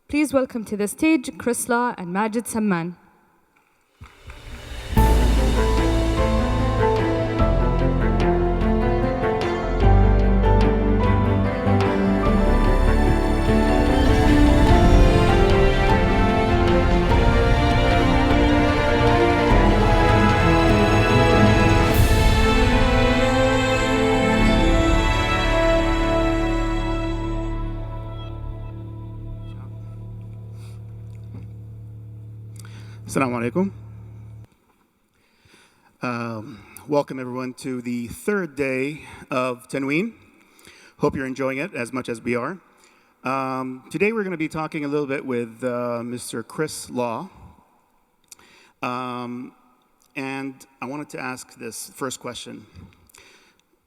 Please welcome to the stage Kris and Majid Samman. Assalamu alaikum. Welcome everyone to the third day of Tanween. Hope you're enjoying it as much as we are. Today we're going to be talking a little bit with Mr. Kris. And I wanted to ask this first question.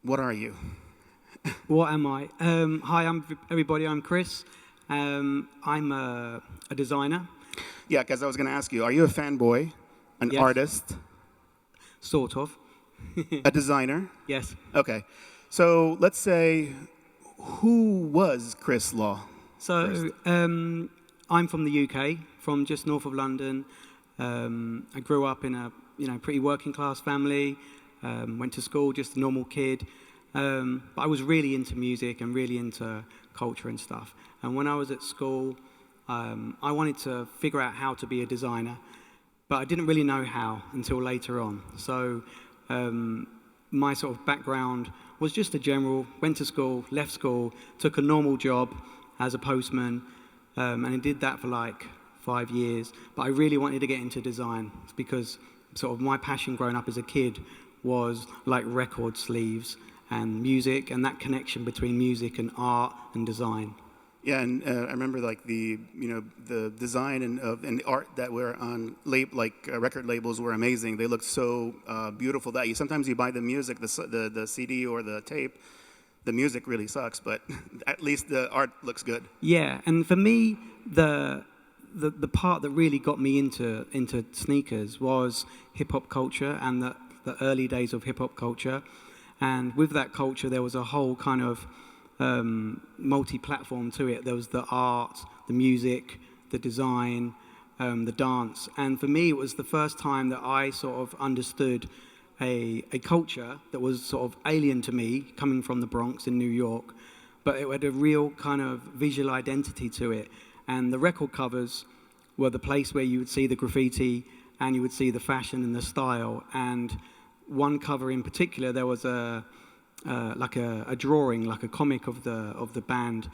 What are you? What am I? Hi, everybody. I'm Kris. I'm a designer. Yeah, because I was going to ask you, are you a fanboy, an artist? Sort of. A designer? Yes. Okay. So let's say, who was Kris? So I'm from the UK, from just north of London. I grew up in a pretty working class family. Went to school, just a normal kid. But I was really into music and really into culture and stuff. And when I was at school, I wanted to figure out how to be a designer, but I didn't really know how until later on. So my sort of background was just a general, went to school, left school, took a normal job as a postman, and I did that for like 5 years. But I really wanted to get into design because sort of my passion growing up as a kid was like record sleeves and music and that connection between music and art and design. Yeah, and I remember like the design and the art that were on record labels were amazing. They looked so beautiful that sometimes you buy the music, the CD or the tape. The music really sucks, but at least the art looks good. Yeah, and for me, the part that really got me into sneakers was hip hop culture and the early days of hip hop culture, and with that culture there was a whole kind of multi-platform to it. There was the art, the music, the design, the dance. And for me, it was the first time that I sort of understood a culture that was sort of alien to me, coming from the Bronx in New York, but it had a real kind of visual identity to it. And the record covers were the place where you would see the graffiti and you would see the fashion and the style. And one cover in particular, there was a drawing, like a comic of the band,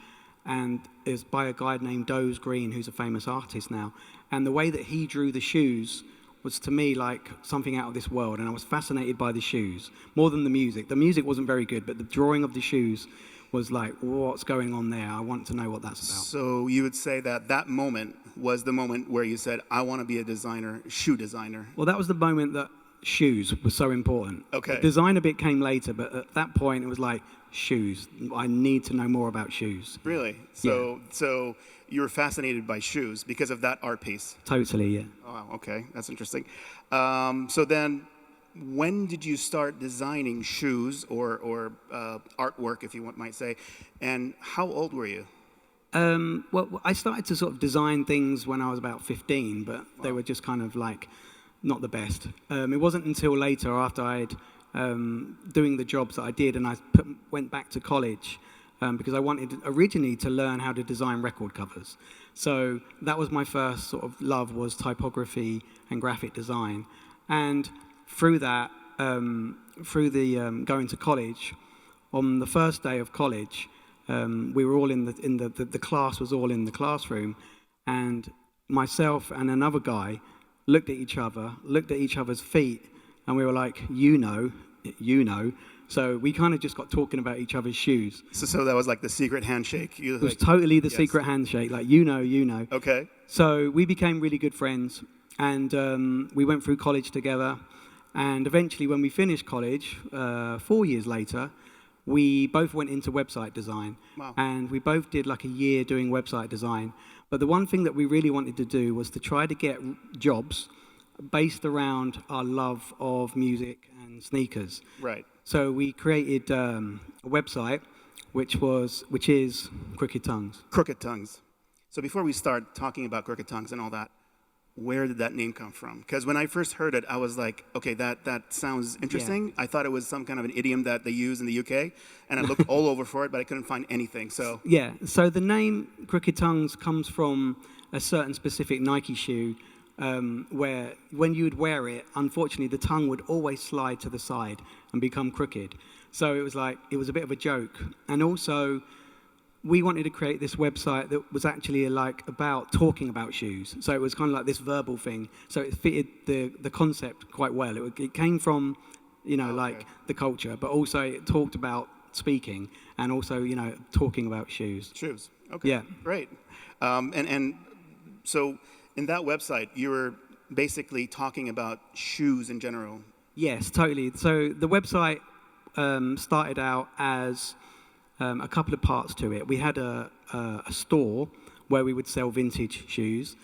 and it's by a guy named Doze Green, who's a famous artist now. And the way that he drew the shoes was to me like something out of this world, and I was fascinated by the shoes more than the music. The music wasn't very good, but the drawing of the shoes was like, what's going on there? I want to know what that's about. So you would say that moment was the moment where you said, I want to be a designer, shoe designer. Well, that was the moment that shoes was so important. Okay. The designer bit came later, but at that point it was like shoes. I need to know more about shoes. Really? So you were fascinated by shoes because of that art piece? Totally, yeah. Oh, okay. That's interesting. So then when did you start designing shoes or artwork, if you might say, and how old were you? Well, I started to sort of design things when I was about 15, but they were just kind of like not the best. It wasn't until later, after I'd doing the jobs that I did, and I went back to college because I wanted originally to learn how to design record covers. So that was my first sort of love, was typography and graphic design. And through that, going to college, on the first day of college, we were all in the class was all in the classroom, and myself and another guy looked at each other's feet, and we were like, you know. So we kind of just got talking about each other's shoes. So that was like the secret handshake. It was totally the secret handshake, like, you know. Okay. So we became really good friends, and we went through college together. And eventually, when we finished college, 4 years later, we both went into website design. Wow. And we both did like a year doing website design. But the one thing that we really wanted to do was to try to get jobs based around our love of music and sneakers. Right. So we created a website which is Crooked Tongues. Crooked Tongues. So before we start talking about crooked tongues and all that, where did that name come from? Because when I first heard it, I was like, okay, that sounds interesting. I thought it was some kind of an idiom that they use in the UK, and I looked all over for it, but I couldn't find anything. So yeah, so the name Crooked Tongues comes from a certain specific Nike shoe, where when you would wear it, unfortunately, the tongue would always slide to the side and become crooked. So it was a bit of a joke, and also, we wanted to create this website that was actually like about talking about shoes. So it was kind of like this verbal thing. So it fitted the concept quite well. It came from, the culture, but also it talked about speaking and also, talking about shoes. Shoes. Okay. Yeah. Great. And so in that website, you were basically talking about shoes in general. Yes, totally. So the website started out as a couple of parts to it. We had a store where we would sell vintage shoes,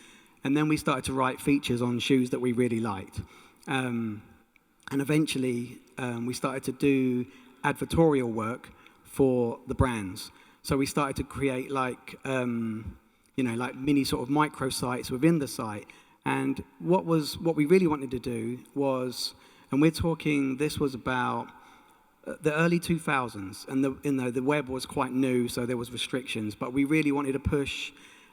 and then we started to write features on shoes that we really liked. And eventually, we started to do advertorial work for the brands. So we started to create like mini sort of microsites within the site. And what we really wanted to do was, and this was about the early 2000s, and the web was quite new, so there was restrictions. But we really wanted to push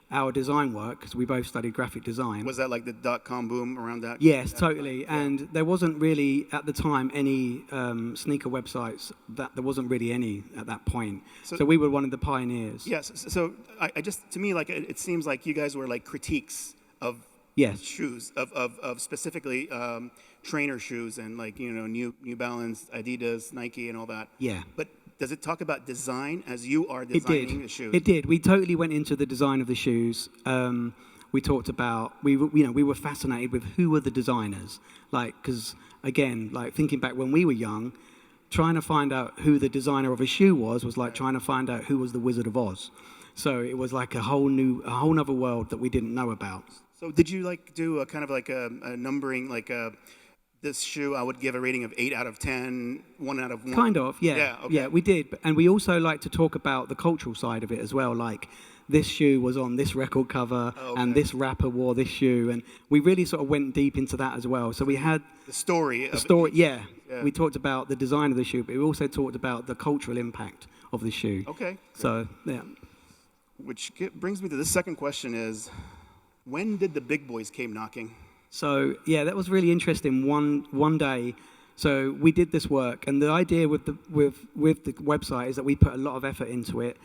our design work because we both studied graphic design. Was that like the .com boom around that? Yes, totally. And there wasn't really at the time any sneaker websites. There wasn't really any at that point. So we were one of the pioneers. Yes. So I just, to me, like it seems like you guys were like critiques of shoes, of specifically trainer shoes and like, New Balance, Adidas, Nike and all that. Yeah. But does it talk about design as you are designing the shoes? It did. We totally went into the design of the shoes. We talked about, we were fascinated with who were the designers. Like, because again, like thinking back when we were young, trying to find out who the designer of a shoe was like trying to find out who was the Wizard of Oz. So it was like a whole nother world that we didn't know about. So did you like do a kind of like a numbering, like this shoe I would give a rating of 8 out of 10, 1 out of 1? Kind of, yeah. Yeah, okay. Yeah, we did. And we also like to talk about the cultural side of it as well. Like this shoe was on this record cover and this rapper wore this shoe. And we really sort of went deep into that as well. So we had the story. Yeah. We talked about the design of the shoe, but we also talked about the cultural impact of the shoe. Okay. So, yeah. Which brings me to the second question is, when did the big boys came knocking? So, yeah, that was really interesting. One day, so we did this work, and the idea with the website is that we put a lot of effort into it,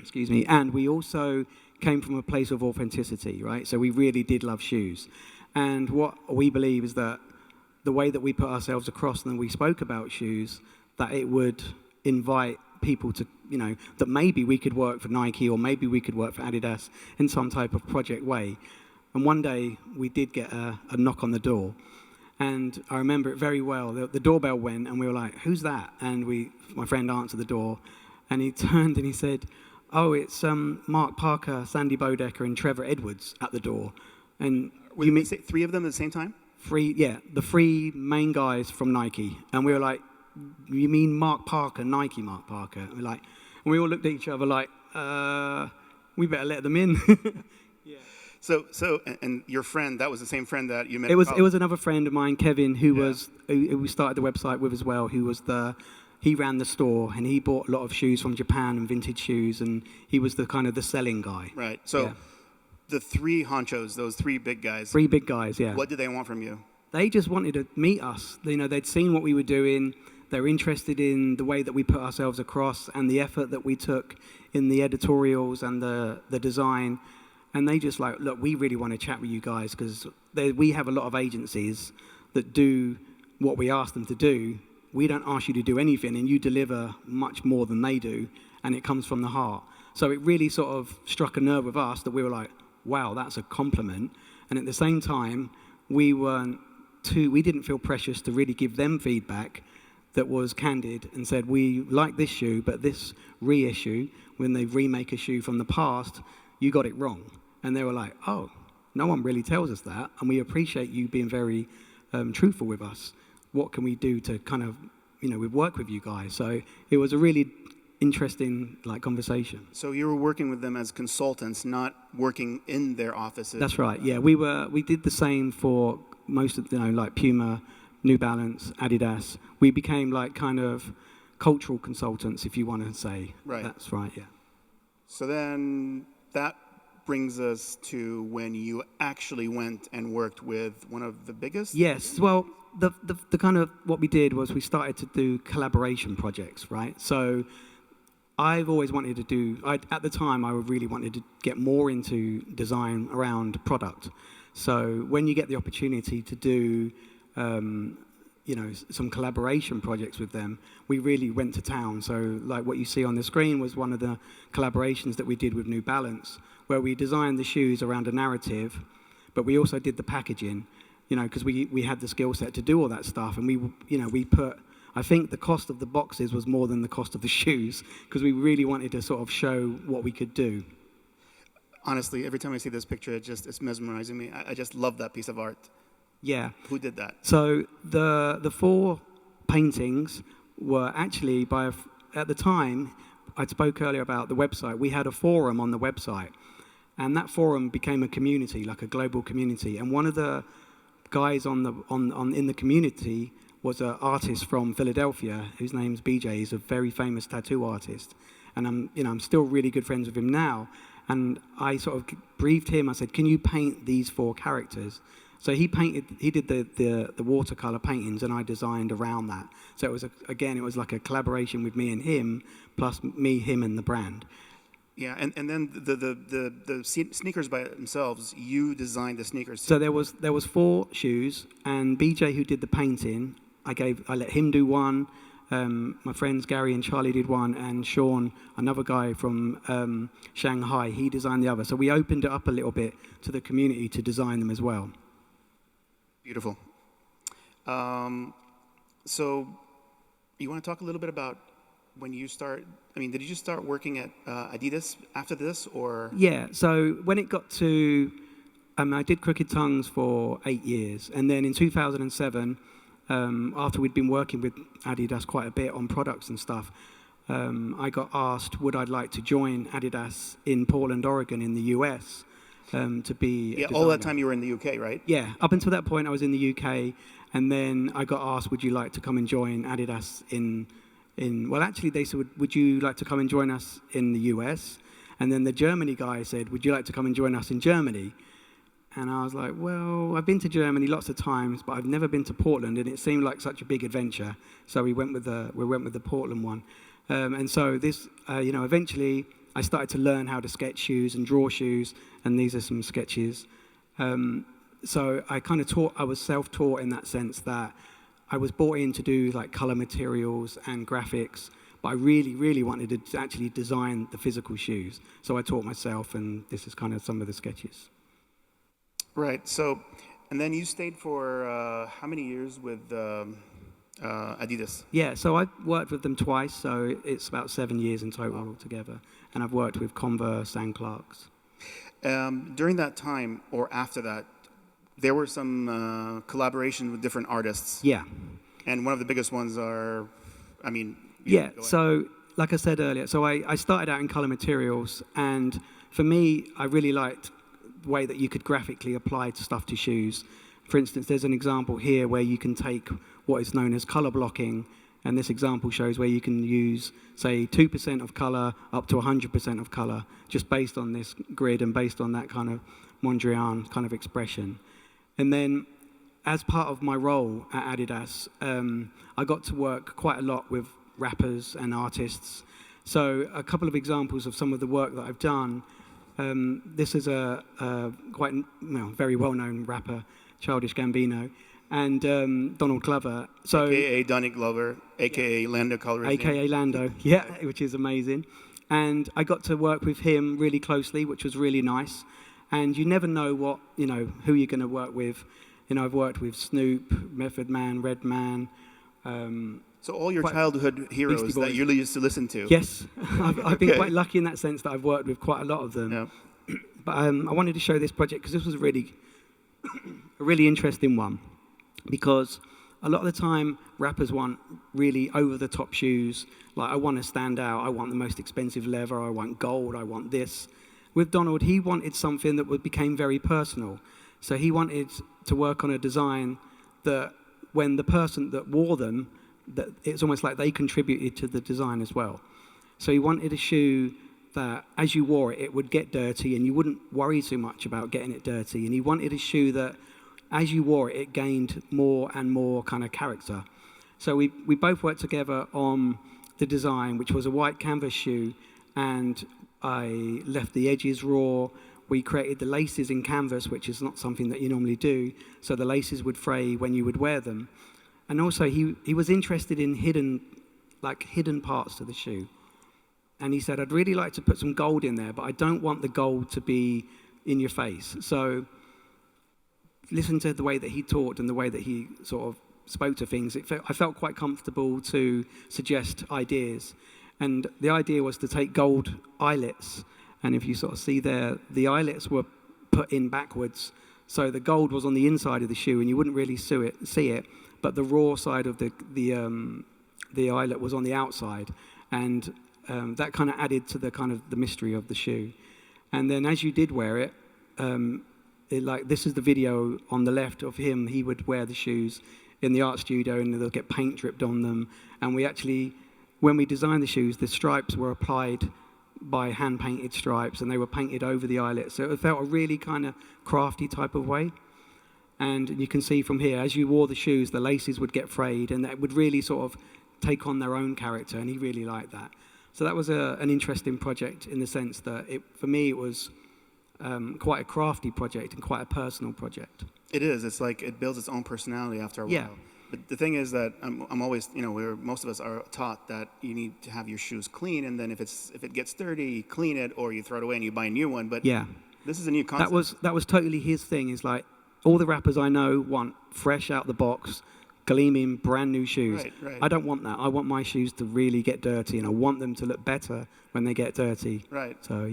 excuse me, and we also came from a place of authenticity, right? So we really did love shoes. And what we believe is that the way that we put ourselves across and we spoke about shoes, that it would invite people to, that maybe we could work for Nike or maybe we could work for Adidas in some type of project way. And one day we did get a knock on the door, and I remember it very well. The doorbell went, and we were like, "Who's that?" And my friend answered the door, and he turned and he said, "Oh, it's Mark Parker, Sandy Bodecker, and Trevor Edwards at the door." And you mean 3 of them at the same time? The 3 main guys from Nike, and we were like, "You mean Mark Parker, Nike Mark Parker?" And we all looked at each other like, "We better let them in." Yeah. So, and your friend, that was the same friend that you met? It was another friend of mine, Kevin, who we started the website with as well. He ran the store, and he bought a lot of shoes from Japan and vintage shoes, and he was the kind of the selling guy. Right. So, the 3 honchos, those 3 big guys. 3 big guys, yeah. What did they want from you? They just wanted to meet us. They'd seen what we were doing. They were interested in the way that we put ourselves across and the effort that we took in the editorials and the design. And they just like, look, we really want to chat with you guys because we have a lot of agencies that do what we ask them to do. We don't ask you to do anything, and you deliver much more than they do, and it comes from the heart. So it really sort of struck a nerve with us that we were like, wow, that's a compliment. And at the same time, we didn't feel precious to really give them feedback that was candid and said, we like this shoe, but this reissue, when they remake a shoe from the past, you got it wrong. And they were like, oh, no one really tells us that, and we appreciate you being very truthful with us. What can we do to kind of, we work with you guys? So it was a really interesting like conversation. So you were working with them as consultants, not working in their offices. That's right. Yeah, we did the same for most of like Puma, New Balance, Adidas. We became like kind of cultural consultants, if you want to say. Right. That's right. Yeah. So then that brings us to when you actually went and worked with one of the biggest? Yes. Well, the kind of what we did was we started to do collaboration projects, right? So I've always wanted to do, at the time, I really wanted to get more into design around product. So when you get the opportunity to do, some collaboration projects with them, we really went to town. So like what you see on the screen was one of the collaborations that we did with New Balance, where we designed the shoes around a narrative, but we also did the packaging, because we had the skill set to do all that stuff. And we put, I think the cost of the boxes was more than the cost of the shoes, because we really wanted to sort of show what we could do. Honestly, every time I see this picture, it's mesmerizing me. I just love that piece of art. Yeah. Who did that? So the 4 paintings were actually at the time, I spoke earlier about the website. We had a forum on the website, and that forum became a community, like a global community. And one of the guys in the community was an artist from Philadelphia whose name's BJ. He's a very famous tattoo artist, and I'm still really good friends with him now. And I sort of briefed him. I said, "Can you paint these 4 characters?" So he did the watercolor paintings, and I designed around that. So it was like a collaboration with me and him, plus me, him, and the brand. Yeah, and then the sneakers by themselves, you designed the sneakers. So there was 4 shoes, and BJ, who did the painting, I let him do one. My friends Gary and Charlie did one, and Sean, another guy from Shanghai, he designed the other. So we opened it up a little bit to the community to design them as well. Beautiful. So you want to talk a little bit about when you did you start working at Adidas after this, or? Yeah, so when it got to, I did Crooked Tongues for 8 years, and then in 2007, after we'd been working with Adidas quite a bit on products and stuff, I got asked would I like to join Adidas in Portland, Oregon in the US to be a designer. All that time you were in the UK, right? Yeah, up until that point I was in the UK, and then I got asked would you like to come and join Adidas well, actually they said would you like to come and join us in the US, and then the Germany guy said would you like to come and join us in Germany. And I was like, well, I've been to Germany lots of times, but I've never been to Portland, and it seemed like such a big adventure. So we went with the Portland one, and so this, eventually I started to learn how to sketch shoes and draw shoes, and these are some sketches. So I was self-taught in that sense that I was brought in to do like color materials and graphics, but I really, really wanted to actually design the physical shoes. So I taught myself, and this is kind of some of the sketches. Right. So, and then you stayed for how many years with Adidas? Yeah. So I worked with them twice. So it's about 7 years in total altogether. And I've worked with Converse and Clarks. During that time or after that, there were some collaboration with different artists. Yeah. And one of the biggest ones are, Yeah. So, like I said earlier, so I started out in color materials, and for me, I really liked way that you could graphically apply stuff to shoes. For instance, there's an example here where you can take what is known as color blocking, and this example shows where you can use, say, 2% of color up to 100% of color, just based on this grid and based on that kind of Mondrian kind of expression. And then, as part of my role at Adidas, I got to work quite a lot with rappers and artists. So a couple of examples of some of the work that I've done. This is a very well-known rapper, Childish Gambino, and Donald Glover. So, A.K.A. Donny Glover, A.K.A. Lando Calrissian. A.K.A. Lando, yeah, which is amazing. And I got to work with him really closely, which was really nice. And you never know who you're going to work with. I've worked with Snoop, Method Man, Redman. So all your childhood heroes that you used to listen to. Yes, I've been quite lucky in that sense that I've worked with quite a lot of them. Yeah. But I wanted to show this project because this was a really interesting one, because a lot of the time, rappers want really over-the-top shoes. Like, I want to stand out. I want the most expensive leather. I want gold. I want this. With Donald, he wanted something that became very personal. So he wanted to work on a design that when the person that wore them, that it's almost like they contributed to the design as well. So he wanted a shoe that as you wore it, it would get dirty and you wouldn't worry too much about getting it dirty. And he wanted a shoe that as you wore it, it gained more and more kind of character. So we both worked together on the design, which was a white canvas shoe, and I left the edges raw. We created the laces in canvas, which is not something that you normally do, so the laces would fray when you would wear them. And also, he was interested in hidden parts to the shoe. And he said, I'd really like to put some gold in there, but I don't want the gold to be in your face. So listen to the way that he talked and the way that he sort of spoke to things. I felt quite comfortable to suggest ideas. And the idea was to take gold eyelets. And if you sort of see there, the eyelets were put in backwards. So the gold was on the inside of the shoe, and you wouldn't really see it. But the raw side of the eyelet was on the outside. And that kind of added to the mystery of the shoe. And then as you did wear it, this is the video on the left of him. He would wear the shoes in the art studio, and they'll get paint dripped on them. And we actually, when we designed the shoes, the stripes were applied by hand-painted stripes, and they were painted over the eyelet. So it felt a really kind of crafty type of way. And you can see from here, as you wore the shoes, the laces would get frayed, and that would really sort of take on their own character, and he really liked that. So that was an interesting project in the sense that, for me, it was quite a crafty project and quite a personal project. It is. It's like it builds its own personality after a while. But the thing is that I'm always, most of us are taught that you need to have your shoes clean, and then if it gets dirty, you clean it, or you throw it away and you buy a new one. But this is a new concept. That was totally his thing. Is like all the rappers I know want fresh out the box, gleaming, brand new shoes. Right. I don't want that. I want my shoes to really get dirty, and I want them to look better when they get dirty. Right. So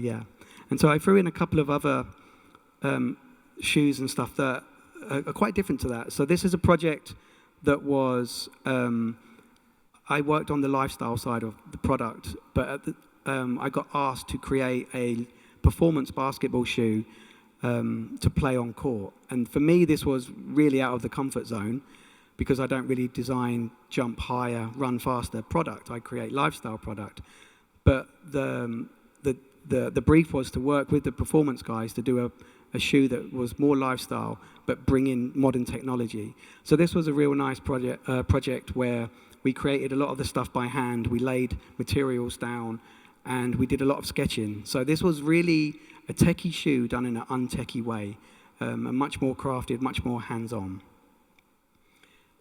and so I threw in a couple of other shoes and stuff that are quite different to that. So this is a project that was, I worked on the lifestyle side of the product, but I got asked to create a performance basketball shoe to play on court. And for me, this was really out of the comfort zone because I don't really design jump higher, run faster product. I create lifestyle product. But the brief was to work with the performance guys to do a shoe that was more lifestyle, but bring in modern technology. So this was a real nice project where we created a lot of the stuff by hand. We laid materials down, and we did a lot of sketching. So this was really a techie shoe done in an untechie way, and much more crafted, much more hands-on.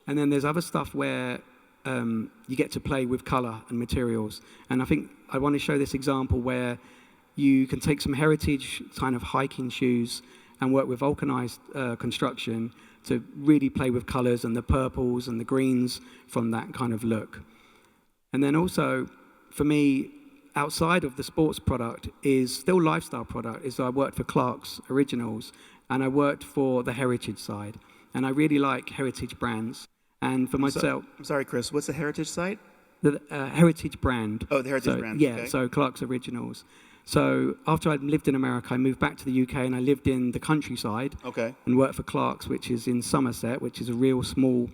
And then there's other stuff where you get to play with color and materials. And I think I want to show this example where you can take some heritage kind of hiking shoes and work with vulcanized construction to really play with colors and the purples and the greens from that kind of look. And then also, for me, outside of the sports product is still lifestyle product. I worked for Clark's Originals, and I worked for the heritage side. And I really like heritage brands. And for myself... I'm sorry, Chris, what's the heritage site? The heritage brand. Oh, the heritage brand. Yeah, okay. So Clark's Originals. So after I'd lived in America, I moved back to the UK, and I lived in the countryside. Okay. And worked for Clark's, which is in Somerset, which is a real small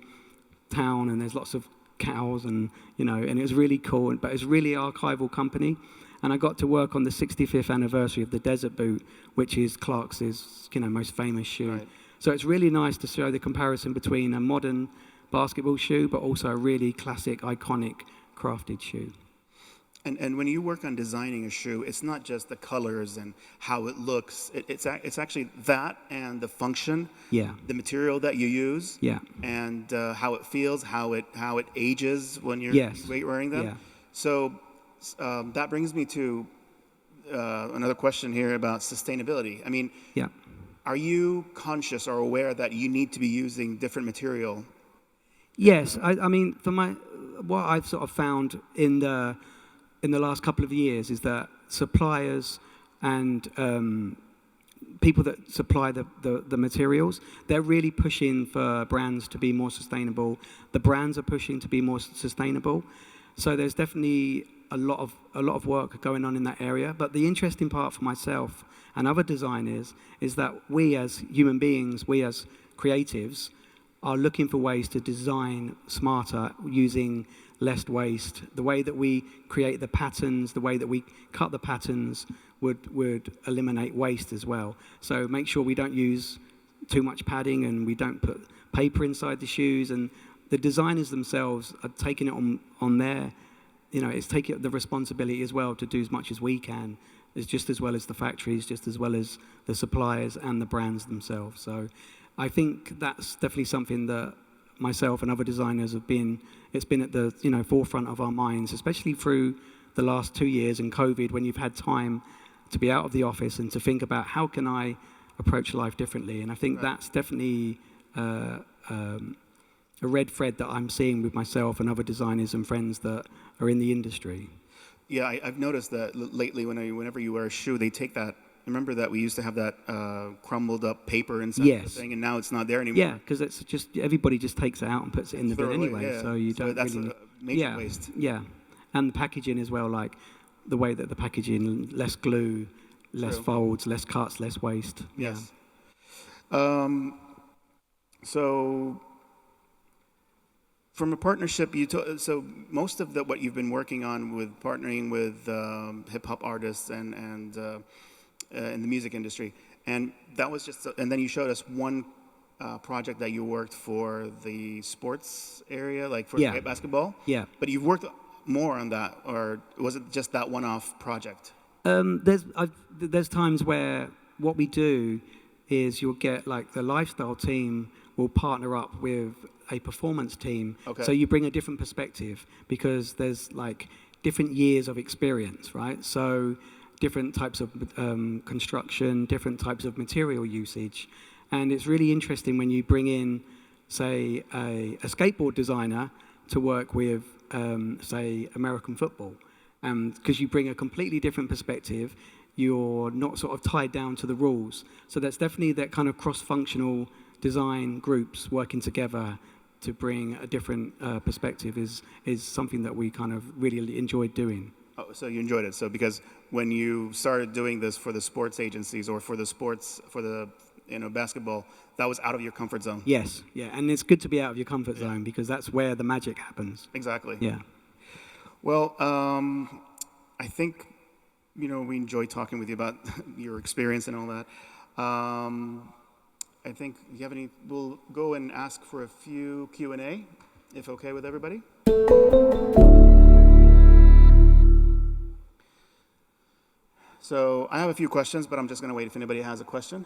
town, and there's lots of cows, and and it was really cool. But it's a really archival company, and I got to work on the 65th anniversary of the Desert Boot, which is Clark's most famous shoe. Right. So it's really nice to show the comparison between a modern basketball shoe, but also a really classic, iconic, crafted shoe. And when you work on designing a shoe, it's not just the colors and how it looks. It's actually that and the function, the material that you use, and how it feels, how it ages when you're wearing them. Yeah. So that brings me to another question here about sustainability. I mean, are you conscious or aware that you need to be using different material? Yes, I mean, what I've sort of found in the last couple of years is that suppliers and people that supply the materials, they're really pushing for brands to be more sustainable. The brands are pushing to be more sustainable. So there's definitely a lot of work going on in that area. But the interesting part for myself and other designers is that we as human beings, we as creatives, are looking for ways to design smarter using less waste. The way that we create the patterns, the way that we cut the patterns would eliminate waste as well. So make sure we don't use too much padding and we don't put paper inside the shoes. And the designers themselves are taking it on their, it's taking the responsibility as well to do as much as we can. It's just as well as the factories, just as well as the suppliers and the brands themselves. So I think that's definitely something that myself and other designers it's been at the forefront of our minds, especially through the last 2 years in COVID, when you've had time to be out of the office and to think about how can I approach life differently. And I think that's definitely a red thread that I'm seeing with myself and other designers and friends that are in the industry. Yeah, I've noticed that lately whenever you wear a shoe, they take that. Remember that we used to have that crumbled up paper inside the thing, and now it's not there anymore. Yeah, because it's just everybody just takes it out and puts it in the bin anyway, so you don't that's really. A major waste. Yeah, and the packaging as well, like the way that the packaging, less glue, less folds, less cuts, less waste. Yes. Yeah. So from a partnership, so most of what you've been working on with partnering with hip hop artists and in the music industry, and that was just. And then you showed us one project that you worked for the sports area, like for basketball. Yeah. But you've worked more on that, or was it just that one-off project? There's times where what we do is you'll get like the lifestyle team will partner up with a performance team. Okay. So you bring a different perspective because there's like different years of experience, right? So different types of construction, different types of material usage. And it's really interesting when you bring in, say, a skateboard designer to work with, say, American football. Because you bring a completely different perspective, you're not sort of tied down to the rules. So that's definitely that kind of cross-functional design groups working together to bring a different perspective is something that we kind of really enjoyed doing. Oh, so you enjoyed it. So because when you started doing this for the sports agencies or for the basketball, that was out of your comfort zone. Yes, yeah, and it's good to be out of your comfort zone because that's where the magic happens. Exactly. Yeah. Well, I think we enjoyed talking with you about your experience and all that. I think you have any. We'll go and ask for a few Q&A, if okay with everybody. So I have a few questions, but I'm just going to wait if anybody has a question.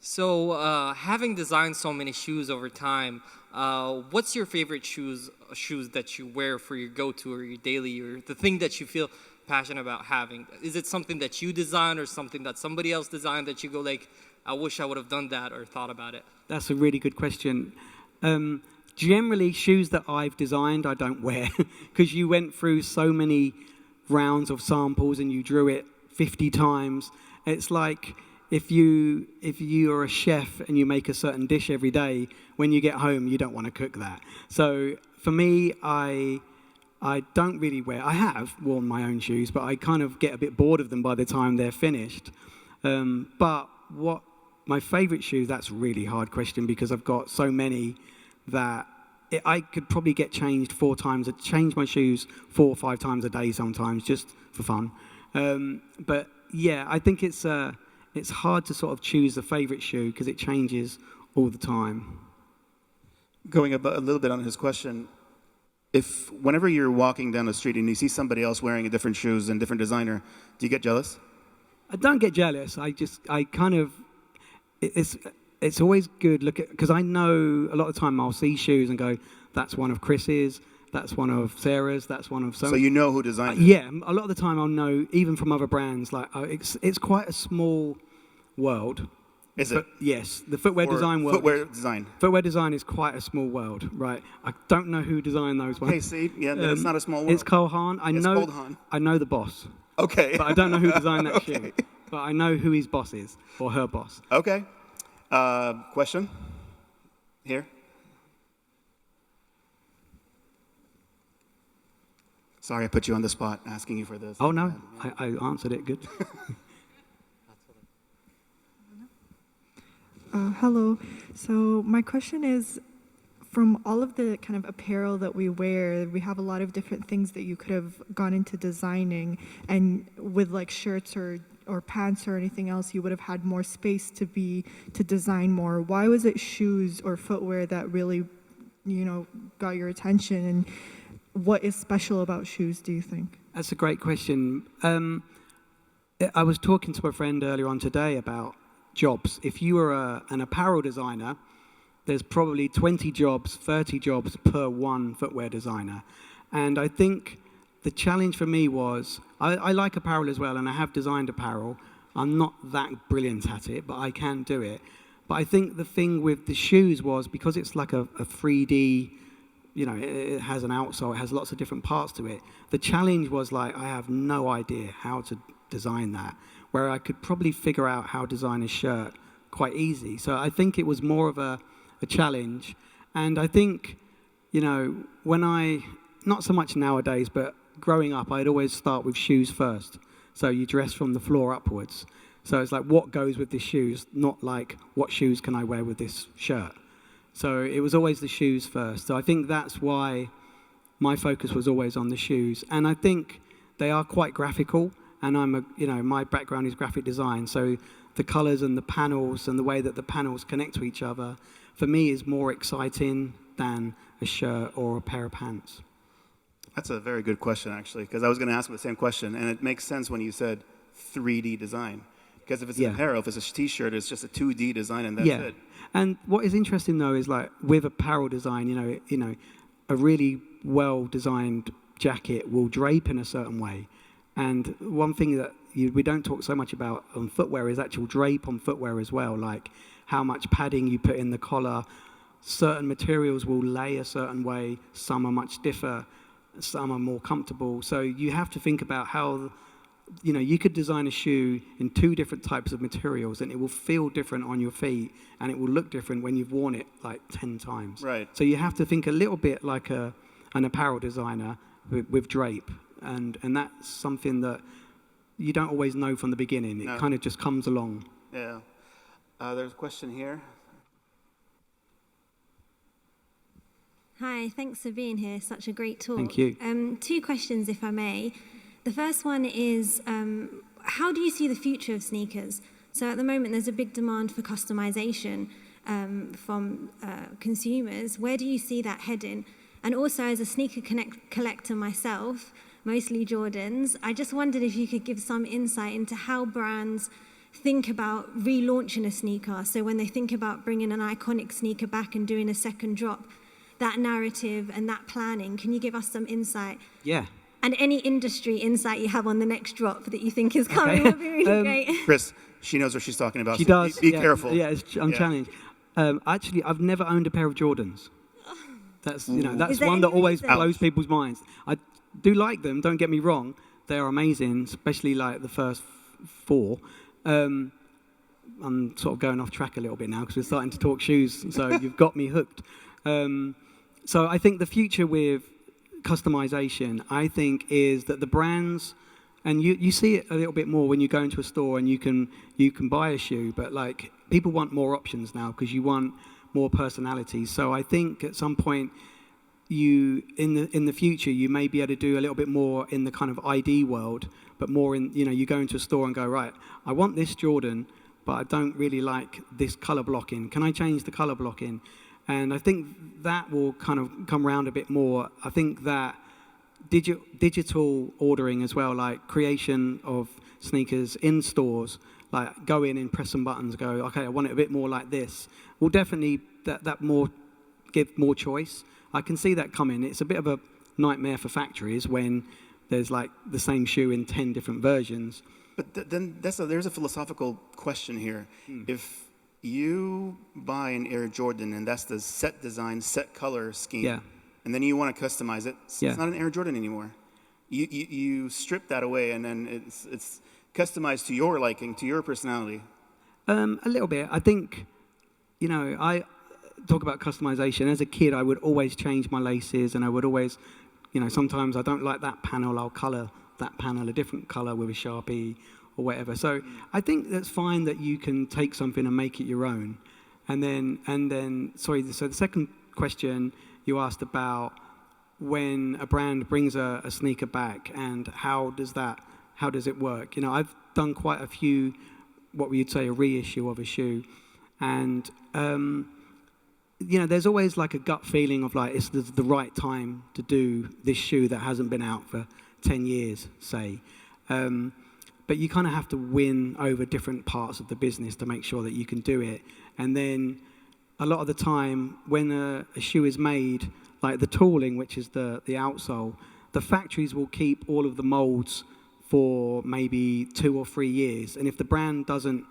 So, having designed so many shoes over time, what's your favorite shoes that you wear for your go-to or your daily, or the thing that you feel passionate about having? Is it something that you design or something that somebody else designed that you go like, I wish I would have done that or thought about it? That's a really good question. Generally, shoes that I've designed, I don't wear because you went through so many rounds of samples and you drew it 50 times. It's like if you are a chef and you make a certain dish every day, when you get home, you don't want to cook that. So for me, I don't really wear. I have worn my own shoes, but I kind of get a bit bored of them by the time they're finished. But what my favorite shoes? That's a really hard question because I've got so many that I could probably get changed 4 times. I change my shoes 4 or 5 times a day sometimes, just for fun. But yeah, I think it's hard to sort of choose a favorite shoe because it changes all the time. Going a little bit on his question, whenever you're walking down the street and you see somebody else wearing a different shoes and different designer, do you get jealous? I don't get jealous. It's always good because I know a lot of the time I'll see shoes and go, that's one of Chris's, that's one of Sarah's, that's one of So you know who designed it? Yeah, a lot of the time I'll know, even from other brands. Like it's quite a small world. Is it? Yes, the footwear design world. Footwear design is quite a small world, right? I don't know who designed those ones. Hey, see, yeah, it's not a small world. It's Cole Haan. Cole Haan. I know the boss. Okay. But I don't know who designed that shoe. But I know who his boss is, or her boss. Okay. Question? Here? Sorry, I put you on the spot asking you for this. Oh, no, I answered it good. Hello. So my question is, from all of the kind of apparel that we wear, we have a lot of different things that you could have gone into designing, and with like shirts or pants or anything else, you would have had more space to design more. Why was it shoes or footwear that really, got your attention, and what is special about shoes, do you think? That's a great question. I was talking to a friend earlier on today about jobs. If you were an apparel designer, there's probably 20 jobs, 30 jobs per one footwear designer. And I think the challenge for me was, I like apparel as well, and I have designed apparel. I'm not that brilliant at it, but I can do it. But I think the thing with the shoes was, because it's like a 3D, it has an outsole, it has lots of different parts to it. The challenge was like, I have no idea how to design that, where I could probably figure out how to design a shirt quite easy. So I think it was more of a challenge. And I think, not so much nowadays, but growing up, I'd always start with shoes first. So you dress from the floor upwards. So it's like, what goes with the shoes, not like, what shoes can I wear with this shirt? So it was always the shoes first. So I think that's why my focus was always on the shoes. And I think they are quite graphical, and my background is graphic design. So the colors and the panels and the way that the panels connect to each other, for me, is more exciting than a shirt or a pair of pants. That's a very good question, actually, because I was going to ask the same question, and it makes sense when you said 3D design. Because if it's an apparel, if it's a T-shirt, it's just a 2D design, and that's it. And what is interesting, though, is like with apparel design, a really well-designed jacket will drape in a certain way. And one thing that we don't talk so much about on footwear is actual drape on footwear as well, like how much padding you put in the collar. Certain materials will lay a certain way, some are much different, some are more comfortable. So you have to think about how, you could design a shoe in 2 different types of materials, and it will feel different on your feet, and it will look different when you've worn it like 10 times. Right. So you have to think a little bit like an apparel designer with drape, and that's something that you don't always know from the beginning. It kind of just comes along. Yeah. There's a question here. Hi, thanks for being here. Such a great talk. Thank you. 2 questions, if I may. The first one is, how do you see the future of sneakers? So at the moment, there's a big demand for customization from consumers. Where do you see that heading? And also, as a sneaker collector myself, mostly Jordans, I just wondered if you could give some insight into how brands think about relaunching a sneaker. So when they think about bringing an iconic sneaker back and doing a second drop, that narrative and that planning, can you give us some insight? Yeah. And any industry insight you have on the next drop that you think is coming would be really great. Chris, she knows what she's talking about. She so does. Be careful. Yeah, I'm challenged. Actually, I've never owned a pair of Jordans. That's one that always blows people's minds. I do like them, don't get me wrong. They are amazing, especially like the first 4. I'm sort of going off track a little bit now because we're starting to talk shoes, so you've got me hooked. So I think the future with customization, I think, is that the brands, and you see it a little bit more when you go into a store and you can buy a shoe, but like people want more options now because you want more personality. So I think at some point in the future you may be able to do a little bit more in the kind of ID world, but more in, you go into a store and go, right, I want this Jordan, but I don't really like this color blocking. Can I change the color blocking? And I think that will kind of come around a bit more. I think that digital ordering as well, like creation of sneakers in stores, like go in and press some buttons, go, okay, I want it a bit more like this, will definitely that more give more choice. I can see that coming. It's a bit of a nightmare for factories when there's like the same shoe in 10 different versions. But then there's a philosophical question here. If you buy an Air Jordan and that's the set design, set color scheme, and then you want to customize it, it's not an Air Jordan anymore. you strip that away, and then it's customized to your liking, to your personality. A little bit. I think, I talk about customization. As a kid, I would always change my laces, and I would always, sometimes I don't like that panel, I'll color that panel a different color with a Sharpie or whatever. So I think that's fine that you can take something and make it your own. And then, so the second question you asked about when a brand brings a sneaker back and how does it work? I've done quite a few, what we would say a reissue of a shoe, and there's always like a gut feeling of like it's the right time to do this shoe that hasn't been out for 10 years, say. But you kind of have to win over different parts of the business to make sure that you can do it. And then a lot of the time when a shoe is made, like the tooling, which is the outsole, the factories will keep all of the molds for maybe 2 or 3 years. And if the brand doesn't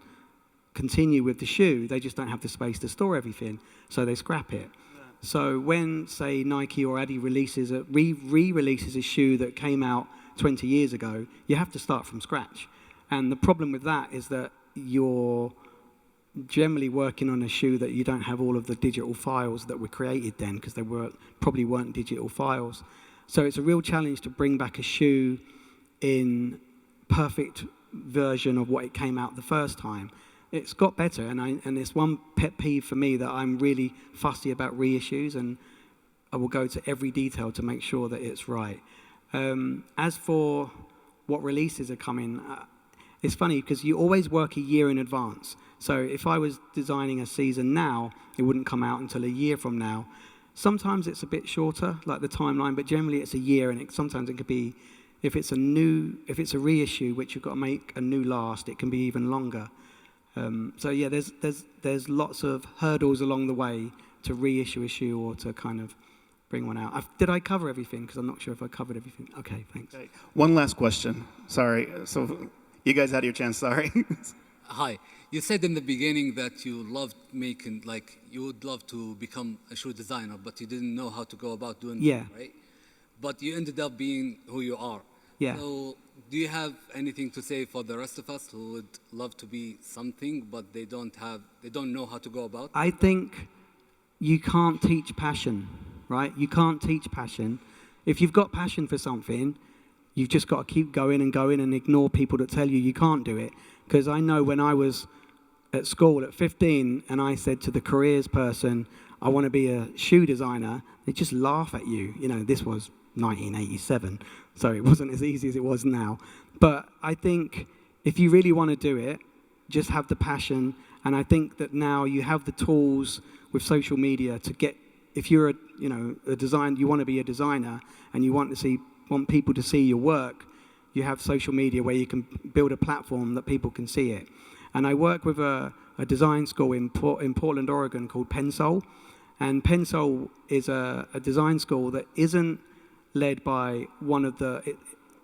continue with the shoe, they just don't have the space to store everything, so they scrap it. Yeah. So when, say, Nike or Adi re-releases a shoe that came out 20 years ago, you have to start from scratch. And the problem with that is that you're generally working on a shoe that you don't have all of the digital files that were created then, because they probably weren't digital files. So it's a real challenge to bring back a shoe in perfect version of what it came out the first time. It's got better, and it's one pet peeve for me that I'm really fussy about reissues, and I will go to every detail to make sure that it's right. As for what releases are coming, it's funny because you always work a year in advance. So if I was designing a season now, it wouldn't come out until a year from now. Sometimes it's a bit shorter, like the timeline, but generally it's a year, and sometimes it could be, if it's a reissue, which you've got to make a new last, it can be even longer. So yeah, there's lots of hurdles along the way to reissue a shoe or to kind of bring one out. Did I cover everything? Because I'm not sure if I covered everything. Okay, thanks. Okay. One last question. Sorry. So you guys had your chance. Sorry. Hi. You said in the beginning that you loved making, like, you would love to become a shoe designer, but you didn't know how to go about doing that, right? But you ended up being who you are. Yeah. So do you have anything to say for the rest of us who would love to be something, but they don't know how to go about it? I think you can't teach passion, right? You can't teach passion. If you've got passion for something, you've just got to keep going and ignore people that tell you can't do it. Because I know when I was at school at 15 and I said to the careers person, I want to be a shoe designer, they just laugh at you. This was 1987, so it wasn't as easy as it was now. But I think if you really want to do it, just have the passion. And I think that now you have the tools with social media to get, if you're you want to be a designer and you want people to see your work, you have social media where you can build a platform that people can see it. And I work with a design school in Portland, Oregon called Pensole. And Pensole is a design school that isn't led by one of the,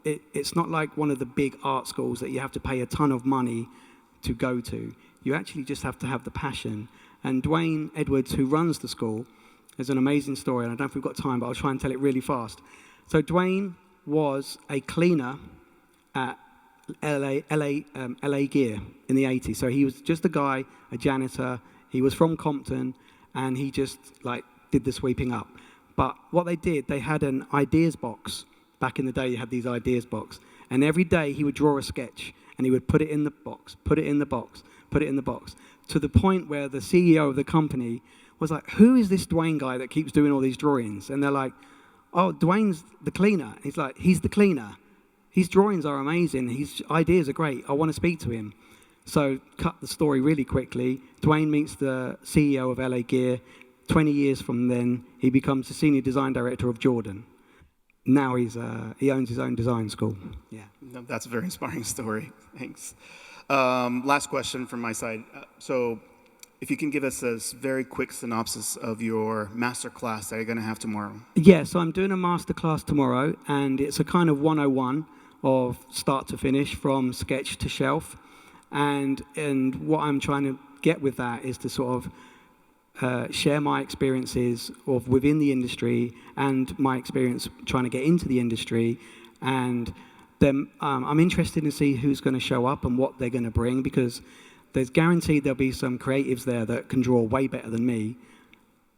it's not like one of the big art schools that you have to pay a ton of money to go to. You actually just have to have the passion. And Dwayne Edwards, who runs the school, is an amazing story, and I don't know if we've got time, but I'll try and tell it really fast. So Dwayne was a cleaner at LA Gear in the 80s. So he was just a guy, a janitor. He was from Compton, and he just did the sweeping up. But what they did, they had an ideas box. Back in the day, you had these ideas box. And every day he would draw a sketch, and he would put it in the box, put it in the box, put it in the box, to the point where the CEO of the company was like, who is this Dwayne guy that keeps doing all these drawings? And they're like, oh, Dwayne's the cleaner. And he's like, he's the cleaner. His drawings are amazing. His ideas are great. I want to speak to him. So cut the story really quickly. Dwayne meets the CEO of LA Gear. 20 years from then, he becomes the senior design director of Jordan. Now he owns his own design school. Yeah. No, that's a very inspiring story. Thanks. Last question from my side. So if you can give us a very quick synopsis of your master class that you're going to have tomorrow. Yeah, so I'm doing a master class tomorrow, and it's a kind of 101 of start to finish, from sketch to shelf. And what I'm trying to get with that is to sort of share my experiences of within the industry and my experience trying to get into the industry, And then I'm interested to see who's going to show up and what they're going to bring, because there's guaranteed there'll be some creatives there that can draw way better than me.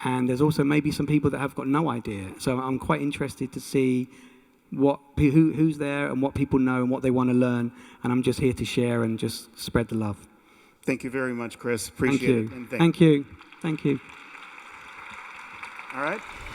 And there's also maybe some people that have got no idea. So I'm quite interested to see who's there and what people know and what they want to learn. And I'm just here to share and just spread the love. Thank you very much, Chris. Appreciate it. And Thank you. Thank you. All right.